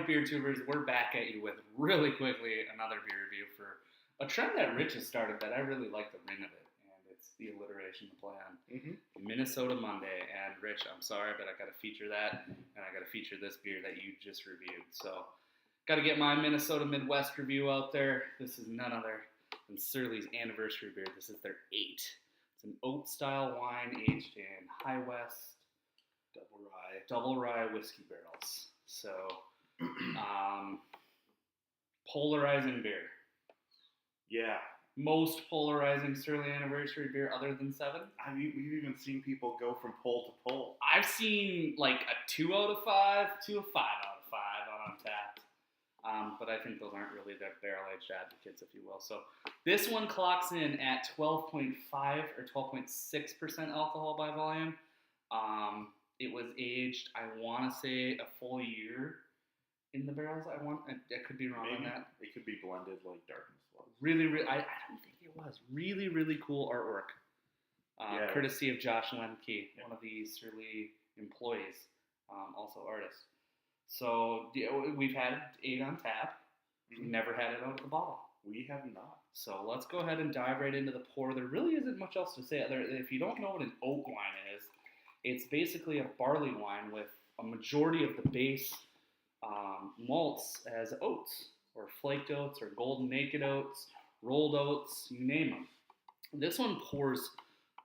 right, beer tubers, we're back at you with really quickly another beer review for a trend that Rich has started that I really like the ring of it, and it's the alliteration to play on. Minnesota Monday, and Rich, I'm sorry, but I got to feature that, and I got to feature this beer that you just reviewed. So, got to get my Minnesota Midwest review out there. This is none other than Surly's anniversary beer. This is their 8. It's an oat-style wine aged in High West double rye whiskey barrels. So, polarizing beer. Yeah. Most polarizing Surly anniversary beer other than 7. We've even seen people go from pole to pole. I've seen like a 2 out of 5 to a 5 out of 5 on Untapped. But I think those aren't really their barrel-aged advocates, if you will. So this one clocks in at 12.5 or 12.6% alcohol by volume. It was aged, I want to say, a full year in the barrels. I could be wrong on that. It could be blended like Darkness was. Really, I don't think it was. Really, really cool artwork. Courtesy of Josh Lemke, one of the Surly employees, also artist. So we've had 8 on tap. We've never had it out of the bottle. We have not. So let's go ahead and dive right into the pour. There really isn't much else to say. If you don't know what an oat wine is, it's basically a barley wine with a majority of the base malts as oats, or flaked oats, or golden naked oats, rolled oats, you name them. This one pours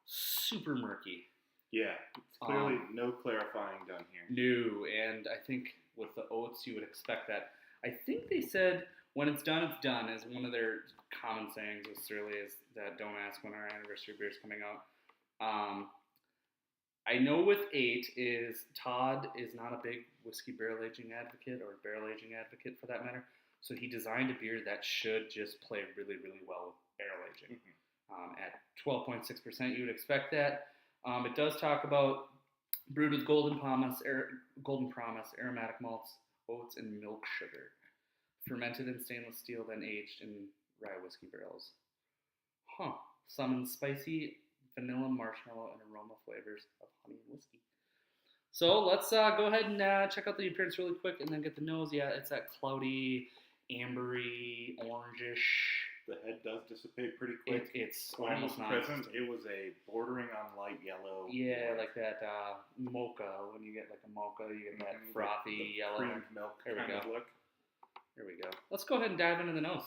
super murky. Yeah, it's clearly no clarifying done here. No, and I think with the oats you would expect that. I think they said when it's done, is one of their common sayings with Surly is that don't ask when our anniversary beer is coming out. I know with 8 is Todd is not a big whiskey barrel aging advocate or barrel aging advocate for that matter. So he designed a beer that should just play really, really well with barrel aging. At 12.6%, you would expect that. It does talk about brewed with golden promise, aromatic malts, oats, and milk sugar. Fermented in stainless steel, then aged in rye whiskey barrels. Summons spicy vanilla, marshmallow, and aroma flavors of honey and whiskey. So let's go ahead and check out the appearance really quick and then get the nose. Yeah, it's that cloudy, ambery, orangish. The head does dissipate pretty quick. It's when it was almost present, it was a bordering on light yellow. Yeah, like that mocha. When you get like a mocha, you get that frothy the yellow. creamed milk kind of look. There we go. Let's go ahead and dive into the nose.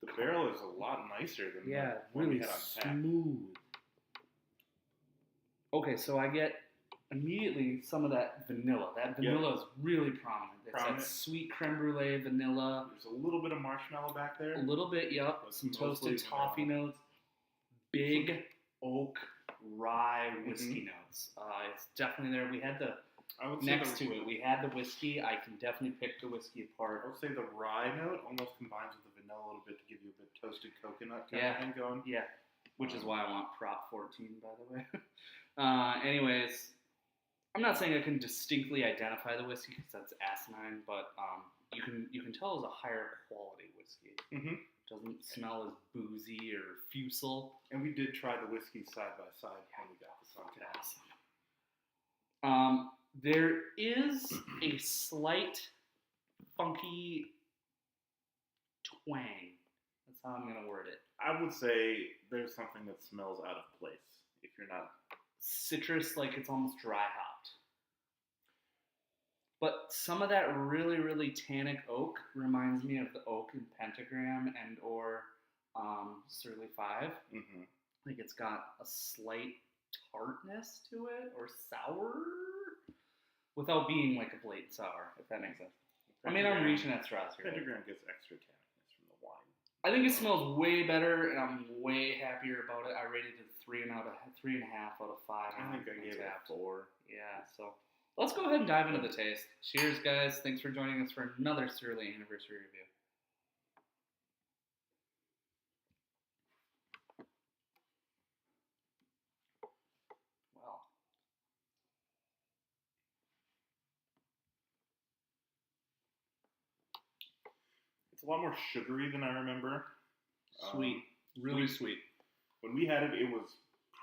The barrel is a lot nicer than the one really we had on tap. Smooth. Okay, so I get immediately some of that vanilla. That vanilla is really prominent. It's that sweet creme brulee vanilla. There's a little bit of marshmallow back there. A little bit, yep. Some toasted toffee notes. Big oak rye whiskey notes. It's definitely there. We had the next to it. We had the whiskey. I can definitely pick the whiskey apart. I would say the rye note almost combines with the vanilla a little bit to give you a bit toasted coconut kind of thing going. Yeah, which is why I want Prop 14, by the way. Anyways, I'm not saying I can distinctly identify the whiskey because that's asinine, but you can tell it's a higher quality whiskey. Doesn't smell as boozy or fusel. And we did try the whiskey side by side when we got this on tap. Awesome. There is a slight funky twang. That's how I'm going to word it. I would say there's something that smells out of place if you're not. Citrus, like it's almost dry hopped. But some of that really, really tannic oak reminds me of the oak in Pentagram and or Surly 5. Like it's got a slight tartness to it or sour without being like a blatant sour, if that makes sense. I mean, I'm reaching at straws here. Pentagram gets extra tanniness from the wine. I think it smells way better, and I'm way happier about it. I rated it 3.5 out of 5. I think I gave it a 4. Yeah, so let's go ahead and dive into the taste. Cheers, guys. Thanks for joining us for another Surly anniversary review. It's a lot more sugary than I remember. Sweet. Really sweet. When we had it, it was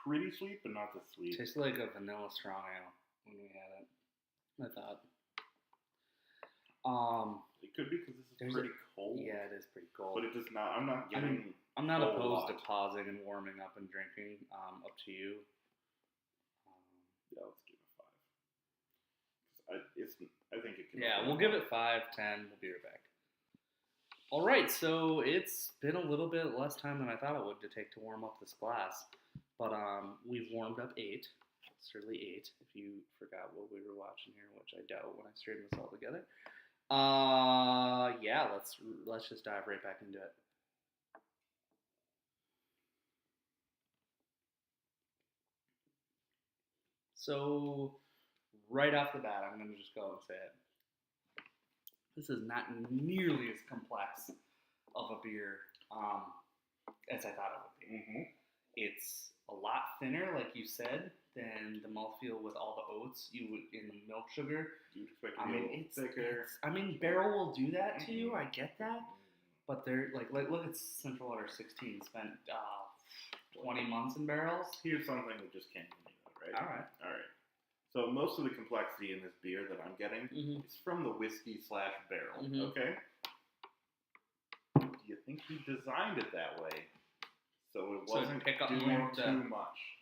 pretty sweet, but not the sweet. Tasted like a vanilla strong ale when we had it. I thought. It could be because this is pretty cold. Yeah, it is pretty cold. But it does not. I'm not getting. I'm not opposed to pausing and warming up and drinking. Up to you. Yeah, let's give it 5. I think it can. Yeah, we'll give it 5, 10. We'll be right back. All right, so it's been a little bit less time than I thought it would to take to warm up this glass, but we've warmed up 8, Surly 8. If you forgot what we were watching here, which I doubt when I straighten this all together. Yeah, let's just dive right back into it. So, right off the bat, I'm going to just go and say it. This is not nearly as complex of a beer as I thought it would be. Mm-hmm. It's a lot thinner, like you said, than the mouthfeel with all the oats you would in the milk sugar. You'd expect it to be a little thicker. Barrel will do that to you. I get that, but they're like look at Central Water 16 spent 20 months in barrels. Here's something we just can't do, right? All right. So most of the complexity in this beer that I'm getting is from the whiskey/barrel. Mm-hmm. Okay. Do you think he designed it that way so it wasn't doing too much?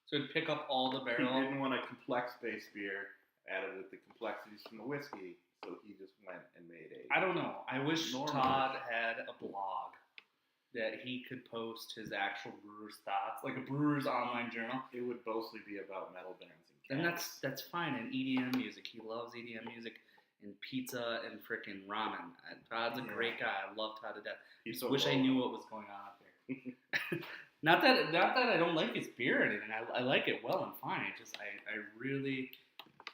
So it'd pick up all the barrel. He didn't want a complex-based beer added with the complexities from the whiskey, so he just went and made a. I don't know. I wish Todd had a blog that he could post his actual brewer's thoughts, like a brewer's online journal. It would mostly be about metal bands and that's fine. And EDM music, he loves EDM music and pizza and frickin' ramen. Todd's a great guy. I love Todd to death. I just wish I knew what was going on up there. Not that I don't like his beer or anything. I like it well and fine. I really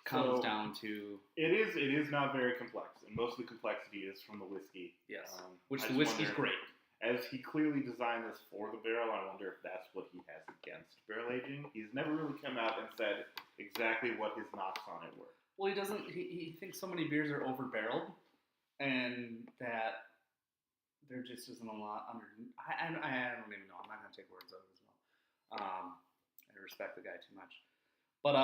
comes down to it is not very complex, and most of the complexity is from the whiskey. Yes, which the whiskey's great. As he clearly designed this for the barrel, I wonder if that's what he has against barrel aging. He's never really come out and said exactly what his knocks on it were. Well, he doesn't. He thinks so many beers are over barreled, and that there just isn't a lot under. I don't even know. I'm not gonna take words out of his mouth. I respect the guy too much, but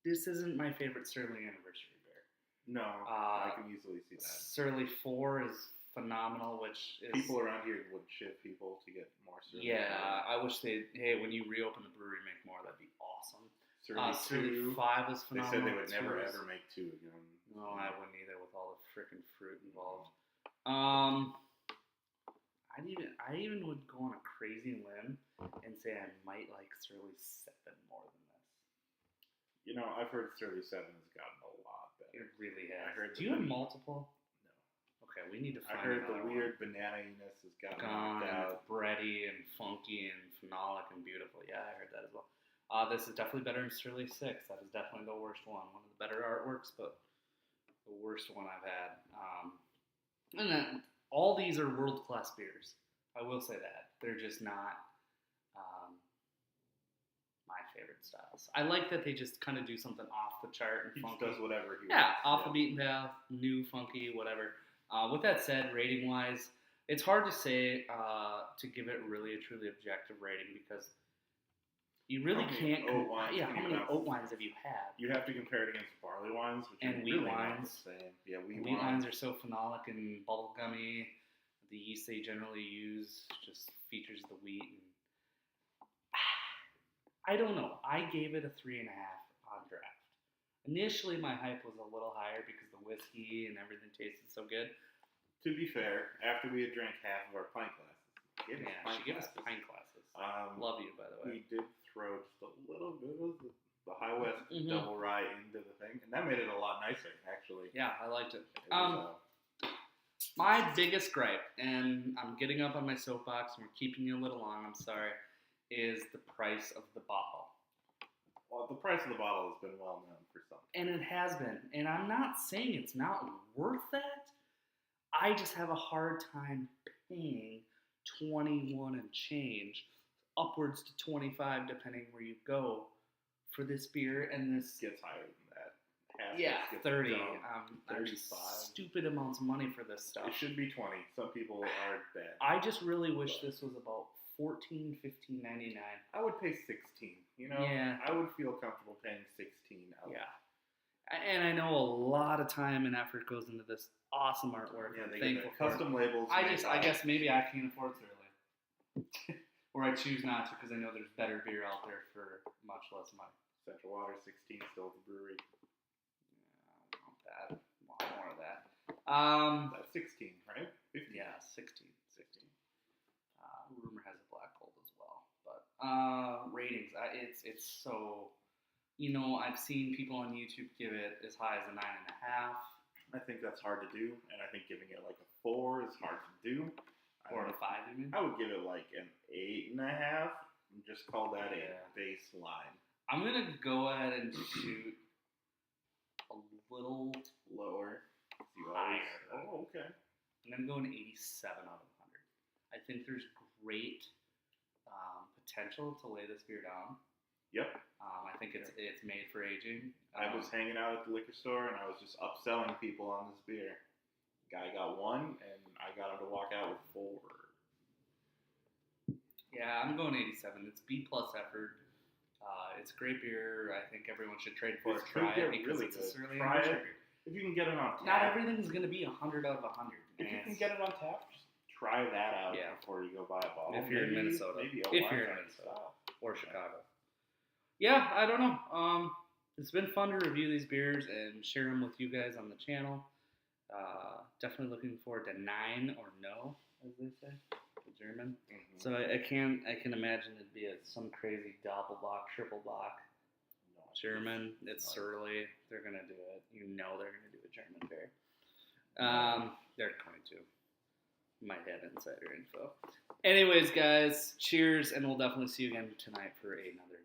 this isn't my favorite Surly anniversary beer. No, I can easily see that. Surly 4 is phenomenal, which is... People around here would ship people to get more Surly. Yeah, I wish when you reopen the brewery, make more, that'd be awesome. Surly 5 is phenomenal. They said they would never ever make 2 again. No, I wouldn't either with all the frickin' fruit involved. I even would go on a crazy limb and say I might like Surly 7 more than this. You know, I've heard Surly 7 has gotten a lot better. It really has. Do you have multiple? No. Okay, we need to find another one. I heard the weird banana-iness has gotten knocked out. It's bready and funky and phenolic and beautiful. Yeah, I heard that as well. This is definitely better than Surly 6. That is definitely the worst one. One of the better artworks, but the worst one I've had. And then all these are world-class beers. I will say that. They're just not my favorite styles. I like that they just kind of do something off the chart and funky. He does whatever he wants. Yeah, off the beaten path, new, funky, whatever. With that said, rating-wise, it's hard to say to give it really a truly objective rating because you really can't. How many oat wines have you had? You have to compare it against barley wines, which and wheat wines. Yeah, wheat wines are so phenolic and bubblegummy. The yeast they generally use just features the wheat. And I don't know. I gave it a 3.5 on draft. Initially, my hype was a little higher because the whiskey and everything tasted so good. To be fair, after we had drank half of our pint glasses, she gave us pint glasses. Love you, by the way. We did throw just a little bit of the High West double rye into the thing, and that made it a lot nicer, actually. Yeah, I liked it. My biggest gripe, and I'm getting up on my soapbox, and we're keeping you a little long, I'm sorry, is the price of the bottle. Well, the price of the bottle has been well known for some time. And it has been. And I'm not saying it's not worth that. I just have a hard time paying $21 and change, upwards to $25 depending where you go, for this beer, and this gets higher than that. 30. 35. Stupid amounts of money for this stuff. It should be 20. Some people are bad. I just really wish this was about $14, $15.99. I would pay 16. You know, Yeah. I would feel comfortable paying 16. Yeah. And I know a lot of time and effort goes into this awesome artwork. Yeah, I'm they thankful get the custom labels. I guess maybe I can't afford Surly. Or I choose not to because I know there's better beer out there for much less money. Central Water 16 still at the brewery. Yeah, I want that. I want more of that. That's 16, right? 15. Yeah, 16. Rumor has a black gold as well. But ratings, it's so, I've seen people on YouTube give it as high as a 9.5. I think that's hard to do, and I think giving it like a 4 is hard to do. 4 out of 5, you mean? I would give it like an 8.5 and just call that a baseline. I'm gonna go ahead and shoot a little Lower. higher. Oh, okay. I'm gonna go an 87 out of 100. I think there's great potential to lay this beer down. Yep. I think it's made for aging. I was hanging out at the liquor store and I was just upselling people on this beer. Guy got 1 and I got him to walk out with 4. Yeah, I'm going 87. It's B+ effort. It's great beer. I think everyone should trade for it. Try it because really it's good. a Surly Try anniversary it. beer. If you can get it on tap. Not everything's gonna be 100 out of 100. If you can get it on tap, just try that out before you go buy a bottle. If you're in Minnesota. Maybe If you're in Minnesota. Or Chicago. Yeah, I don't know. It's been fun to review these beers and share them with you guys on the channel. Definitely looking forward to 9 or no, as they say, the German. Mm-hmm. So I can imagine it'd be some crazy double block, triple block German. It's Surly. They're gonna do it. They're gonna do a German beer. They're going to. Might have insider info. Anyways, guys, cheers, and we'll definitely see you again tonight for another